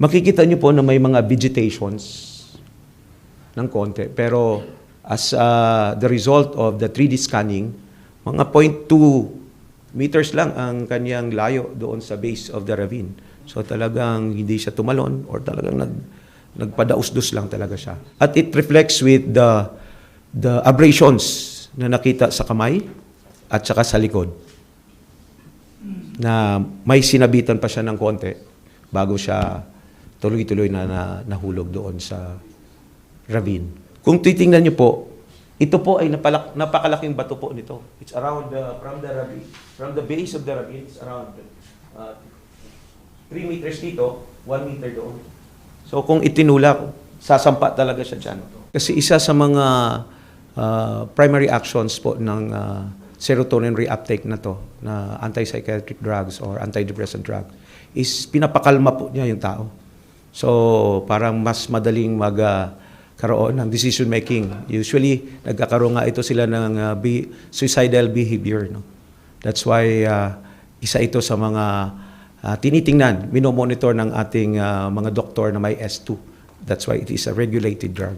Makikita niyo po na may mga vegetations ng konti. Pero as the result of the 3D scanning, mga 0.2 meters lang ang kanyang layo doon sa base of the ravine. So talagang hindi siya tumalon or talagang nagpadaus-dus lang talaga siya. At it reflects with the abrasions na nakita sa kamay at saka sa likod. Na may sinabitan pa siya ng konti bago siya tuloy-tuloy na nahulog doon sa ravine. Kung titingnan niyo po, ito po ay napakalaking bato po nito. It's around from the base of the ravine, it's around 3 meters dito, 1 meter doon. So kung itinulak, sasampa talaga siya dyan. Kasi isa sa mga primary actions po ng serotonin reuptake na to, na antipsychotic drugs or antidepressant drug, is pinapakalma po niya yung tao. So parang mas madaling magkaroon ng decision making. Usually nagkakaroon nga ito sila ng suicidal behavior. No? That's why isa ito sa mga tinitingnan, minomonitor ng ating mga doktor na may S2. That's why it is a regulated drug.